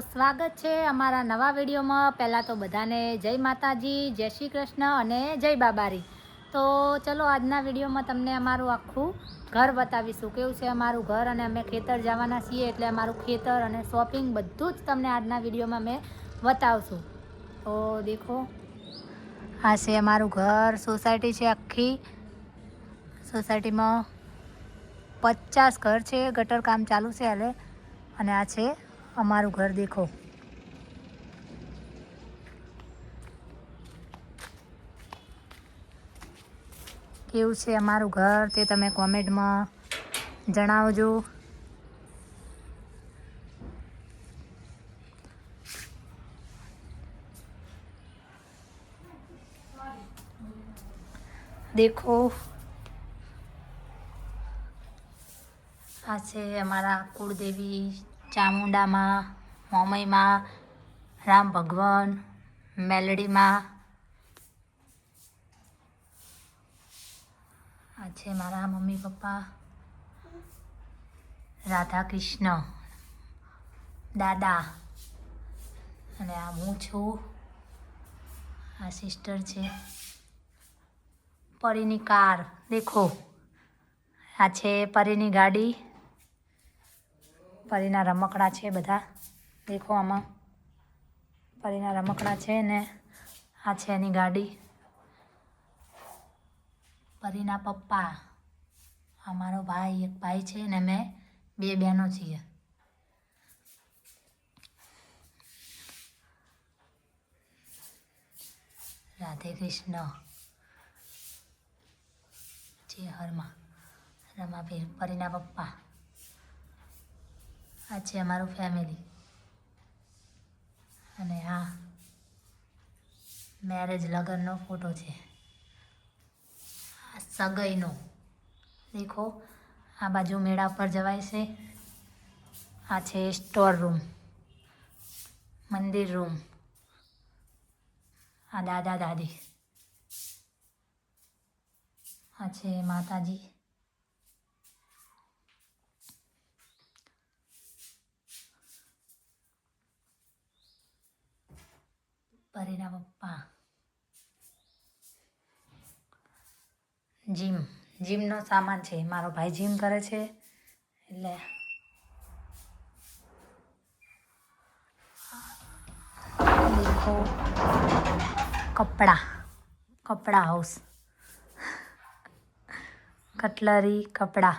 સ્વાગત છે અમારા નવા વિડીયોમાં। પહેલાં તો બધાને જય માતાજી, જય શ્રી કૃષ્ણ અને જય બાબારી। તો ચલો આજના વિડીયોમાં તમને અમારું આખું ઘર બતાવીશું, કેવું છે અમારું ઘર। અને અમે ખેતર જવાના છીએ એટલે અમારું ખેતર અને શોપિંગ બધું જ તમને આજના વિડીયોમાં મેં બતાવશું। તો દેખો, આ છે અમારું ઘર। સોસાયટી છે આખી। સોસાયટીમાં 50 ઘર છે। ગટર કામ ચાલુ છે હાલે। અને આ છે અમારું ઘર। દેખો, કેવું છે અમારું ઘર તે તમે કોમેન્ટમાં જણાવજો। દેખો, આ છે અમારા કુળદેવી ચામુંડામાં, મોમઈમાં, રામ ભગવાન, મેલડીમાં। આ છે મારા મમ્મી પપ્પા, રાધા કૃષ્ણ, દાદા, અને આ હું છું। આ સિસ્ટર છે। પરીની કાર દેખો, આ છે પરીની ગાડી। પરીના રમકડા છે બધા। દેખો, આમાં પરીના રમકડા છે ને આ છે એની ગાડી। પરીના પપ્પા, અમારો ભાઈ, એક ભાઈ છે ને મેં 2 બહેનો છીએ। રાધે કૃષ્ણ। જે હરમાં રમાબેન, પરીના પપ્પા। આ છે અમારું ફેમિલી। અને આ મેરેજ લગ્નનો ફોટો છે। આ સગાઈનો દેખો, આ બાજુ મેળા પર જવાય છે। આ છે સ્ટોર રૂમ, મંદિર રૂમ। આ દાદા દાદી, આ છે માતાજી। પરીના પપ્પા। જીમનો સામાન છે। મારો ભાઈ જીમ કરે છે એટલે દેખો, કપડા હાઉસ, કટલરી, કપડા।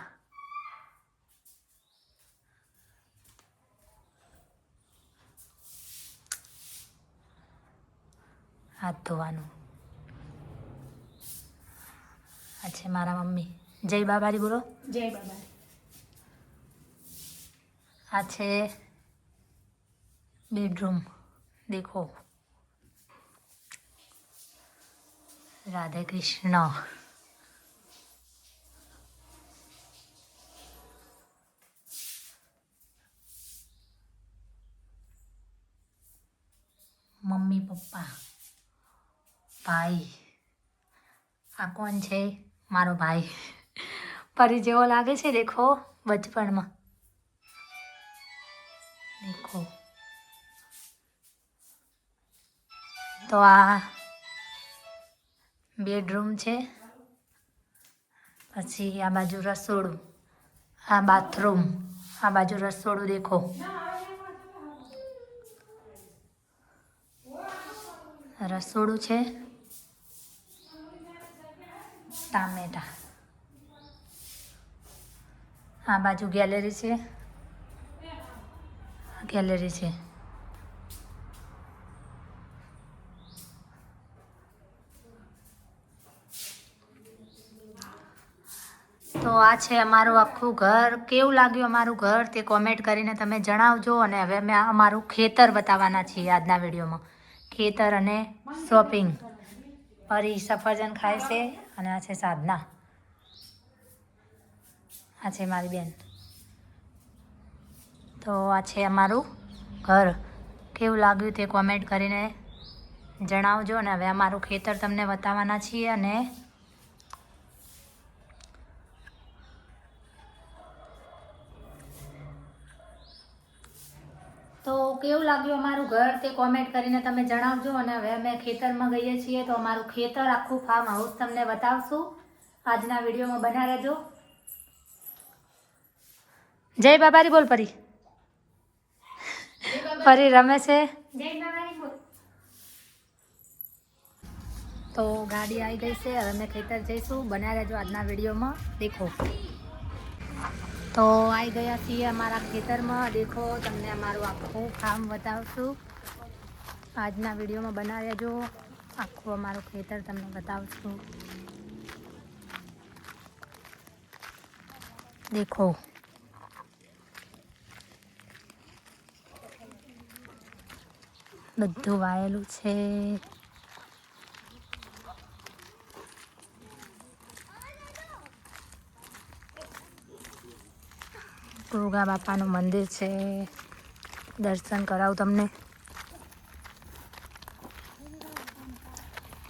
હાથ ધોવાનું। આ છે મારા મમ્મી। જય બાબારી બોલો। જય બાબારી। આ છે બેડરૂમ। દેખો, રાધે કૃષ્ણ। મમ્મી પપ્પા, ભાઈ। આ કોણ છે? મારો ભાઈ। પરી જેવો લાગે છે દેખો, બચપણમાં। દેખો, તો આ બેડરૂમ છે। પછી આ બાજુ રસોડું, આ બાથરૂમ, આ બાજુ રસોડું। દેખો, રસોડું છે। ટામેટા, આ બાજુ ગેલેરી છે। ગેલેરી છે। તો આ છે અમારું આખું ઘર। કેવું લાગ્યું અમારું ઘર તે કોમેન્ટ કરીને તમે જણાવજો। અને હવે અમે અમારું ખેતર બતાવવાના છીએ આજના વિડીયોમાં। ખેતર અને શોપિંગ। પરી સફરજન ખાય છે અને આ છે સાધના। આ છે મારી બેન। તો આ છે અમારું ઘર। કેવું લાગ્યું તે કોમેન્ટ કરીને જણાવજો। અને હવે અમારું ખેતર તમને બતાવવાના છીએ। અને તો કેવું લાગ્યું અમારું ઘર તે કોમેન્ટ કરીને તમે જણાવજો. અને હવે અમે ખેતરમાં ગઈએ છીએ તો અમારું ખેતર આખું ફાર્મ હાઉસ તમને બતાવશું. આજના વિડીયોમાં બના રહેજો. જય બાબારી બોલ પરી. પરી રમે છે. જય બાબારી બોલ. તો ગાડી આવી ગઈ છે. હવે અમે ખેતર જઈશું. બના રહેજો આજના વિડીયોમાં. દેખો તો આવી ગયા છીએ અમારા ખેતરમાં. દેખો તમને અમારું આખું ફાર્મ બતાવશું. આજના વિડીયોમાં બના રહેજો. આખું અમારું ખેતર તમને બતાવશું. દેખો બધું વાયેલું છે. ગોગા બાપાનું મંદિર છે. દર્શન કરાવું તમને.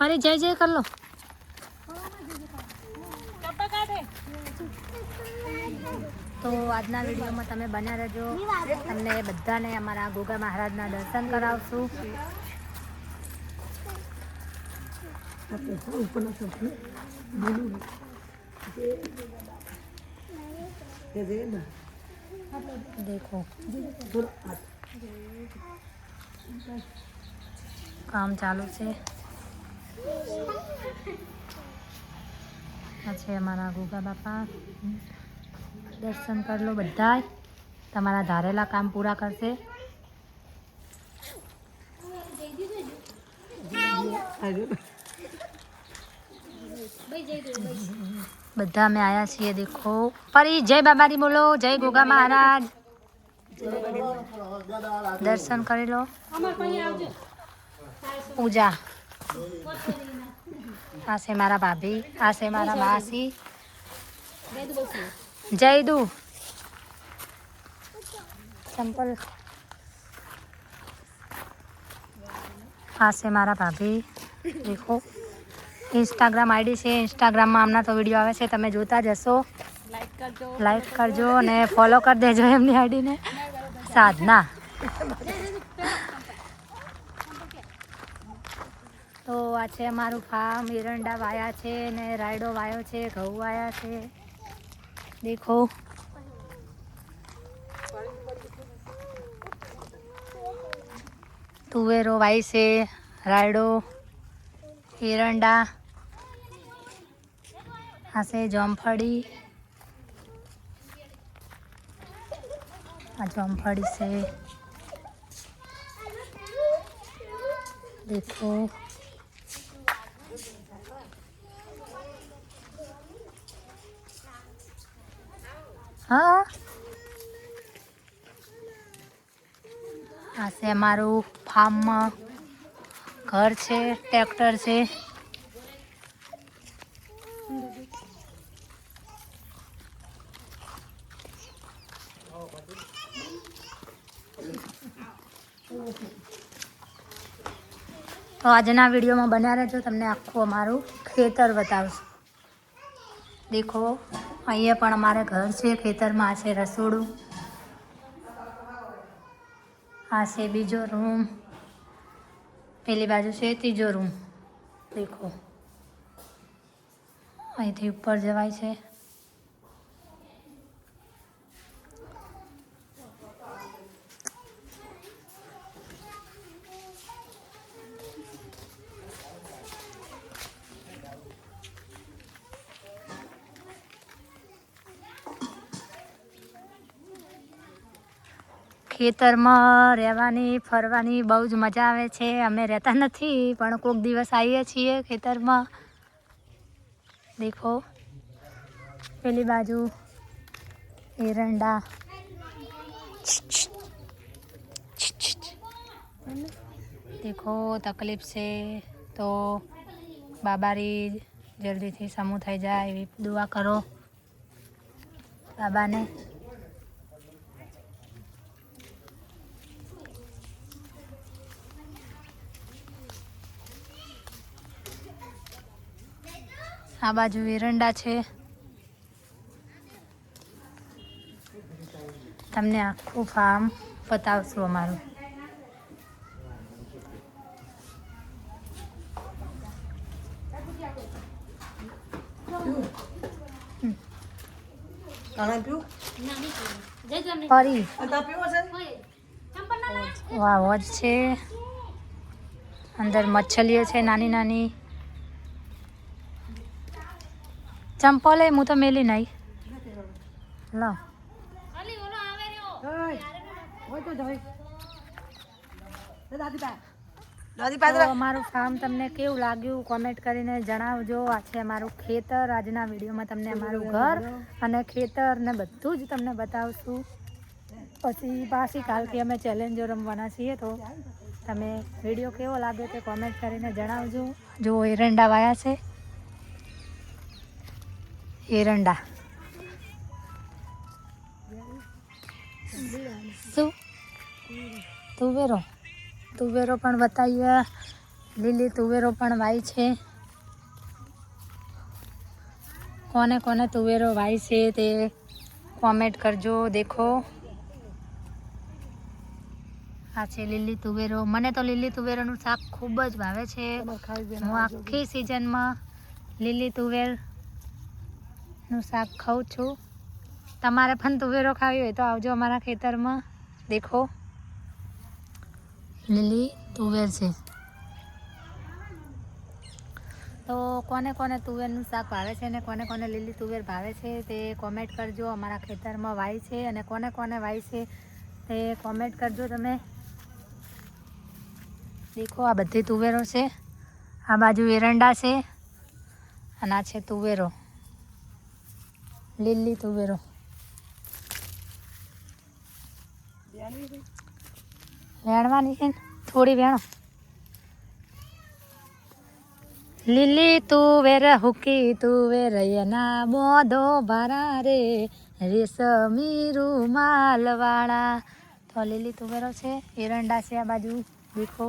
અરે જય જય કર લો. તો આજના વિડીયોમાં તમે બન્યા રહેજો. તમને બધાને અમારા ગોગા મહારાજના દર્શન કરાવશું. देखो काम चालू છે. આ છે અમારા ગોગા બાપા. દર્શન કરી લો બધા. તમારા ધારેલા કામ પૂરા કરશે. બધા અમે આયા છીએ. દેખો પરી જય બાબારી બોલો. જય ગોગા મહારાજ. દર્શન કરી લો. પૂજા. આ છે મારા ભાભી. આ છે મારા માસી. જયદુ સંપલ. આ છે મારા ભાભી. દેખો इंस्टाग्राम आईडी છે. इंस्टाग्राम में हमણાં તો વિડીયો આવે છે. તમે જોતા જ હશો. લાઈક કરજો અને ફોલો કરી દેજો એમની આઈડીને. સાધના. તો આ છે અમારું ફાર્મ. એરંડા વાયા છે ને રાયડો વાયો છે. ઘઉં વાયા છે. દેખો તુવેરો વાય છે. રાયડો, એરંડા. આ છે જામફળી. આ જામફળી છે. देखो हाँ આ છે અમારું ફાર્મમાં ઘર છે. ટ્રેક્ટર છે. તો આજના વિડીયોમાં બન્યા રહેજો. તમને આખું અમારું ખેતર બતાવશું. દેખો અહીંયા પણ અમારે ઘર છે. ખેતરમાં આ છે રસોડું. આ છે બીજો રૂમ. પેલી બાજુ છે ત્રીજો રૂમ. દેખો અહીંથી ઉપર જવાય છે. ખેતરમાં રહેવાની ફરવાની બહુ જ મજા આવે છે. અમે રહેતા નથી પણ કોઈક દિવસ આવીએ છીએ ખેતરમાં. દેખો પેલી બાજુ એરંડા. દેખો તકલીફ છે તો બાબારી જલ્દીથી સમૂહ થઈ જાય એવી દુઆ કરો બાબાને. આ બાજુ એરંડા છે. તમને આખું ફાર્મ બતાવશું અમારું. પરી વાવ જ છે. અંદર મચ્છલીઓ છે નાની નાની. ચંપલ એ હું તો મેલી નહીં લો. તો અમારું ફાર્મ તમને કેવું લાગ્યું કોમેન્ટ કરીને જણાવજો. આ છે અમારું ખેતર. આજના વિડીયોમાં તમને અમારું ઘર અને ખેતર ને બધું જ તમને બતાવશું. પછી પાછી કાલથી અમે ચેલેન્જો રમવાના છીએ. તો તમે વિડીયો કેવો લાગ્યો તે કોમેન્ટ કરીને જણાવજો. જો એરંડા વાયા છે, એરંડા શું તુવેરો તુવેરો પણ બતાવીએ. લીલી તુવેરો પણ વાય છે. કોને કોને તુવેરો વાય છે તે કોમેન્ટ કરજો. દેખો આ છે લીલી તુવેરો. મને તો લીલી તુવેરોનું શાક ખૂબ જ ભાવે છે. હું આખી સિઝનમાં લીલી તુવેરનું શાક ખાઉં છું. તમારે પણ તુવેરો ખાવી હોય તો આવજો અમારા ખેતરમાં. દેખો લીલી તુવેર છે. તો કોને કોને તુવેરનું શાક ભાવે છે અને કોને કોને લીલી તુવેર ભાવે છે તે કોમેન્ટ કરજો. અમારા ખેતરમાં વાય છે અને કોને કોને વાય છે તે કોમેન્ટ કરજો તમે. દેખો આ બધી તુવેરો છે. આ બાજુ એરંડા છે અને આ છે તુવેરો, લીલી તુવેરો. વેણવાની છે ને થોડી વેણો. લીલી તુવેર હુકી તુવેર એના બોધો ભારા રે રેશમી રૂમાલ વાળા. તો લીલી તુવેરો છે, એરંડા છે આ બાજુ. દેખો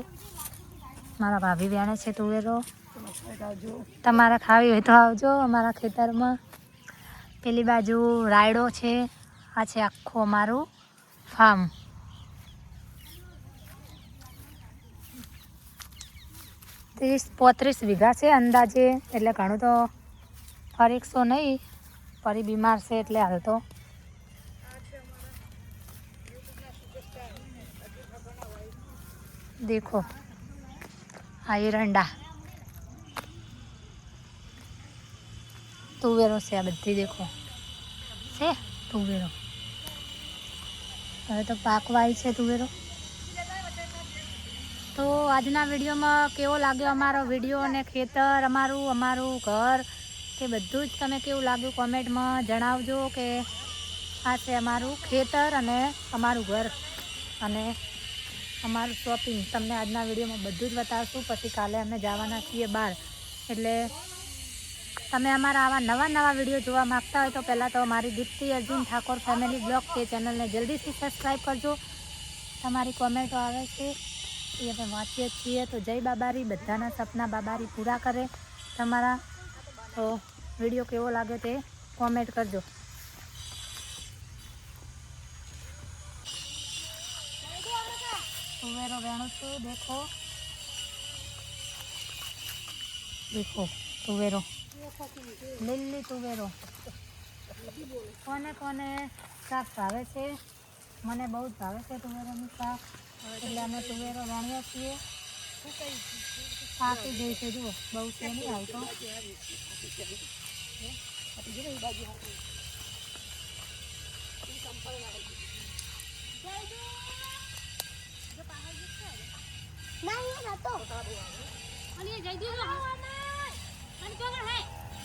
મારા ભાભી વેણે છે તુવેરો. તમારે ખાવી હોય તો આવજો અમારા ખેતરમાં. પેલી બાજુ રાયડો છે. આ છે આખું અમારું ફાર્મ. 30-35 વીઘા છે અંદાજે. એટલે ઘણું તો ફરીકશો નહીં, ફરી બીમાર છે એટલે હાલ તો. દેખો આ એરંડા તુવેરો છે આ બધી. દેખો છે તુવેરો. હવે તો પાકવાય છે તુવેરો. તો આજના વિડીયોમાં કેવો લાગ્યો અમારો વિડીયો અને ખેતર અમારું ઘર કે બધું જ તમે કેવું લાગ્યું કોમેન્ટમાં જણાવજો. કે આ છે અમારું ખેતર અને અમારું ઘર અને અમારું શોપિંગ. તમને આજના વિડીયોમાં બધું જ બતાવશું. પછી કાલે અમે જવાના છીએ બહાર. એટલે તમે અમારા આવા નવા વિડીયો જોવા માગતા હોય તો પહેલાં તો અમારી દીપ્તિ અર્જુન ઠાકોર ફેમિલી બ્લોગ તે ચેનલને જલ્દીથી સબસ્ક્રાઈબ કરજો. તમારી કોમેન્ટો આવે છે એ અમે વાંચીએ છીએ. તો જય બાબારી. બધાના સપના બાબારી પૂરા કરે તમારા. તો વિડીયો કેવો લાગે તે કોમેન્ટ કરજો. તુવેરો વેણું છું. દેખો દેખો તુવેરો, લીલી તુવેરો. કોને કોને શાક ભાવે છે? મને બહુ જ ભાવે છે તુવેરોનું શાક. એટલે અમે તુવેરો વેણીએ છીએ. પાકી ગઈ છે જુઓ, બહુ છે નહીં આવતો.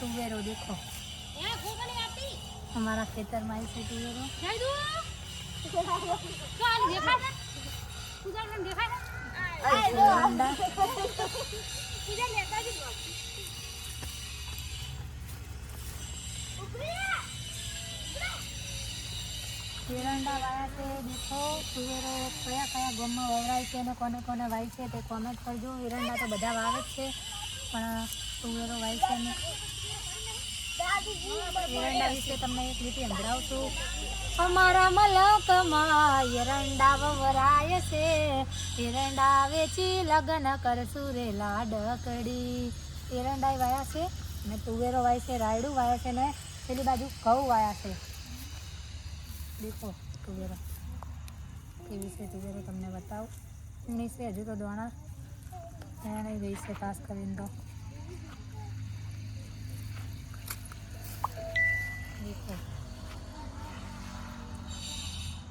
તુવેરો દેખો हमारा खेतर में से તુવેરો एरंडा वाया से देखो तुवेरो कया कया गाम में ववराय छे ने कोने कोने वाय छे ते कमेंट करजो। एरंडा तो बधा वावे छे पण तुवेरो वाय छे ने एरंडा विषे तमने एक रीति समजावुं छुं। અમારા મલકમાં એરંડા વવરાય છે, એરંડા વેચી લગ્ન કરશું રે લાડકડી. એરંડા વાયા છે ને તુવેરો વાય છે, રાયડું વાયા છે ને પેલી બાજુ ઘઉં વાયા છે. દેખો તુવેરો કેવી છે, તુવેરો તમને બતાવું. ઊણી છે હજુ તો દોણા નહીં ગઈ છે ખાસ કરીને તો. દેખો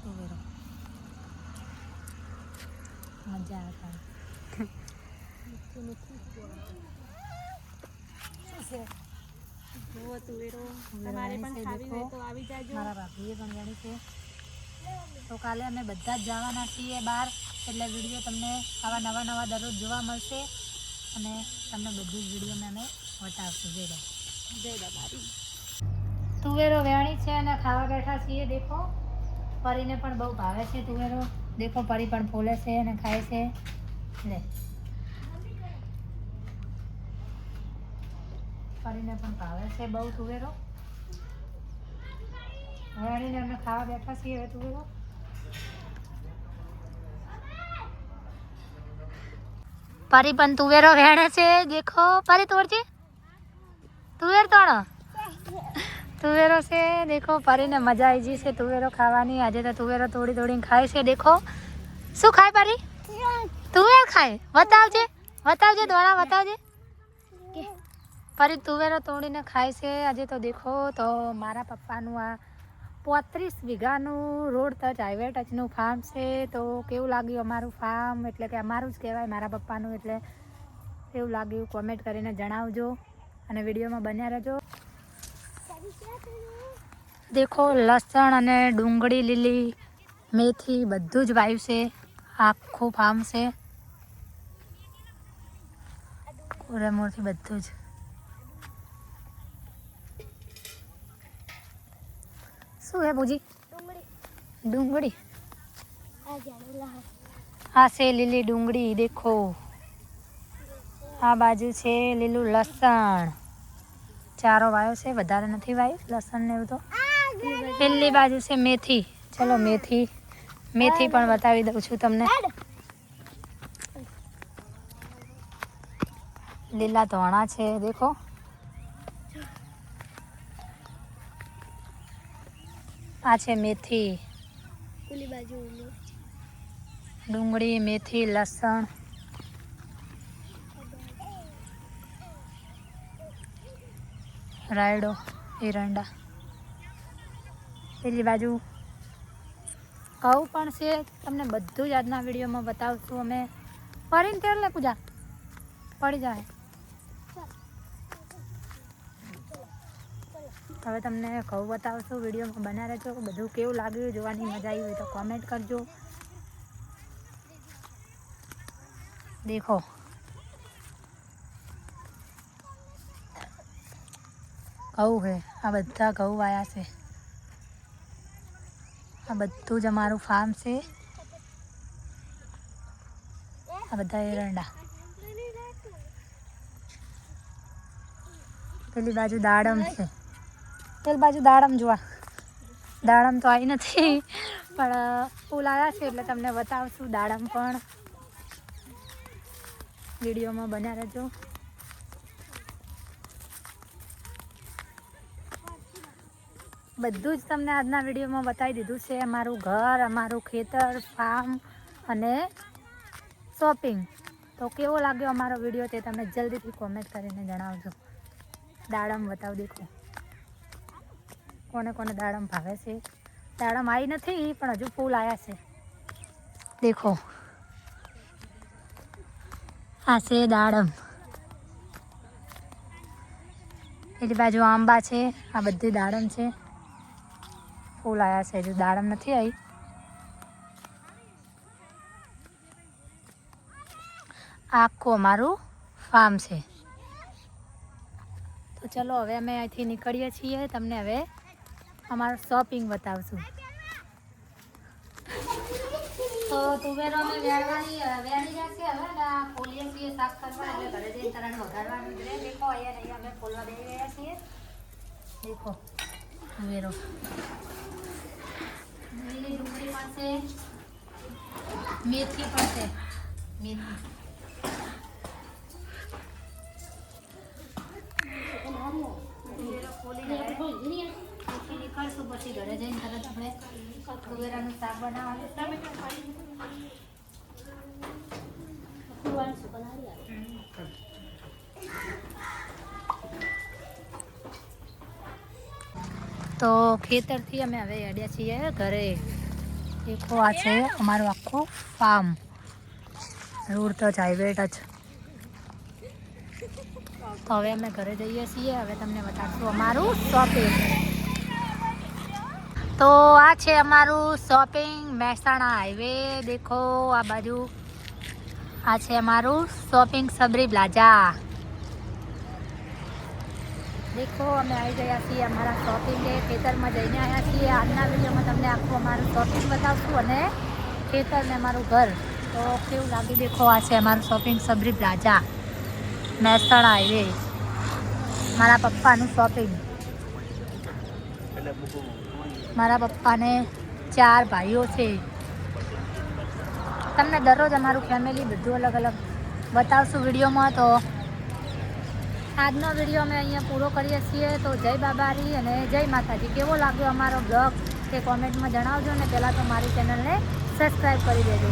તુવેરો મજા આવે. મારા ભાભીએ પણ ગણી છે. તો કાલે અમે બધા જ જવાના છીએ બહાર, એટલે વિડીયો તમને આવા નવા નવા દરરોજ જોવા મળશે અને તમને બધું જ વિડીયો અમે બતાવશું. જય બાબારી. તુવેરો વેણી છે અને ખાવા બેઠા છીએ. દેખો પરીને પણ બહુ ભાવે છે તુવેરો. દેખો પરી પણ ફોલે છે અને ખાય છે. લે પરીને પણ ભાવે છે બહુ તુવેરો. વેણીને અમે ખાવા બેઠા છીએ હવે તુવેરો. પરી પણ તુવેરો વેણે છે. દેખો પરી તોડજે, તુવેર તોડો. તુવેરો છે. દેખો પરીને મજા આવી ગઈ છે તુવેરો ખાવાની. આજે તો તુવેરો તોડી તોડીને ખાય છે. દેખો શું ખાય પરી? તુવેર ખાય. બતાવજે બતાવજે દોડા બતાવજે. પરી તુવેરો તોડીને ખાય છે આજે તો. દેખો તો મારા પપ્પાનું આ 35 વીઘાનું રોડ ટચ હાઈવે ટચનું ફાર્મ છે. તો કેવું લાગ્યું અમારું ફાર્મ, એટલે કે અમારું જ કહેવાય મારા પપ્પાનું, એટલે કેવું લાગ્યું કોમેન્ટ કરીને જણાવજો અને વિડીયોમાં બન્યા રહેજો. દેખો લસણ અને ડુંગળી, લીલી મેથી બધું જ વાવ્યું છે. આખું ફાર્મ છે પૂરેપૂરથી બધું જ. શું હે પૂજી? ડુંગળી. આ છે લીલી ડુંગળી. દેખો આ બાજુ છે લીલું લસણ. ચારો વાયો છે, વધારે નથી વાયું લસણ ને એવું. તો પેલી બાજુ છે મેથી. ચલો મેથી પણ બતાવી દઉં છું તમને. લીલા ધોણા છે. દેખો આ છે મેથી, ડુંગળી, મેથી, લસણ. રાયડો, એરંડા. પેલી બાજુ ઘઉં પણ છે. તમને બધું જ આજના વિડીયોમાં બતાવશું અમે. ફરીને તેલ લે પૂજા પડી જાય. હવે તમને ઘઉં બતાવશું. વિડીયોમાં બના રહેજો. બધું કેવું લાગ્યું જોવાની મજા આવી હોય તો કોમેન્ટ કરજો. દેખો ઘઉં છે. આ બધા ઘઉં વાયા છે. આ બધું જ અમારું ફાર્મ છે. આ બધા એરંડા. પેલી બાજુ દાડમ છે. પેલી બાજુ દાડમ જોવા. દાડમ તો આવી નથી પણ ફૂલ આવ્યા છે એટલે તમને બતાવશું દાડમ પણ. વિડીયોમાં બન્યા રહેજો. બધું જ તમને આજના વિડીયોમાં બતાવી દીધું છે. અમારું ઘર, અમારું ખેતર, ફાર્મ અને શોપિંગ. તો કેવો લાગ્યો અમારો વિડીયો તે તમે જલ્દીથી કોમેન્ટ કરીને જણાવજો. દાડમ બતાવ. દેખો કોને કોને દાડમ ભાવે છે. દાડમ આવી નથી પણ હજુ ફૂલ આવ્યા છે. દેખો આ છે દાડમ. પેલી બાજુ આંબા છે. આ બધી દાડમ છે. ફૂલ આવ્યા છે. હજુ દાડમ નથી આવી. આખું અમારું ફાર્મ છે. તો ચલો હવે અમે અહીંથી નીકળીએ છીએ. તમને હવે અમારું શોપિંગ બતાવશું. તો તુવેરો અમે વેણી જશે હવે ને ફોલીએ છીએ સાફ કરવા, એટલે ઘરે જઈને તરણ વઘારવાનું જ રહે. દેખો અહીંયા અમે ફોલવા દઈ રહ્યા છીએ. દેખો તુવેરો લીલી ડુંગળી પણ છે, મેથી પણ છે, મેથી. નીકળશું પછી ઘરે જઈને તરત આપણે તુવેરાનું શાક બનાવવાનું તો ખેતરથી અમે હવે અડ્યા છીએ ઘરે. દેખો આ છે અમારું આખું farm, road touch, highway touch. તો હવે અમે ઘરે જઈએ છીએ. હવે તમને બતાડશું અમારું શોપિંગ. તો આ છે અમારું શોપિંગ, મહેસાણા હાઈવે. દેખો આ બાજુ આ છે અમારું શોપિંગ સબરી પ્લાઝા. દેખો અમે આવી ગયા છીએ અમારા શોપિંગે. ખેતરમાં જઈને આવ્યા છીએ. આજના વિડીયોમાં તમને આખું અમારું શોપિંગ બતાવશું અને ખેતર ને અમારું ઘર. તો કેવું લાગે દેખો. આ છે અમારું shopping Sabari plaza, Mehsana highway. મારા પપ્પાનું શોપિંગ. મારા પપ્પાને 4 ભાઈઓ છે. તમને દરરોજ અમારું ફેમિલી બધું અલગ અલગ બતાવશું વિડીયોમાં. તો આજનો વિડીયો અમે અહીંયા પૂરો કરીએ છીએ. તો જય બાબારી અને જય માતાજી. કેવો લાગ્યો અમારો બ્લોગ તે કોમેન્ટમાં જણાવજો. અને પહેલાં તો મારી ચેનલને સબસ્ક્રાઈબ કરી દેજો.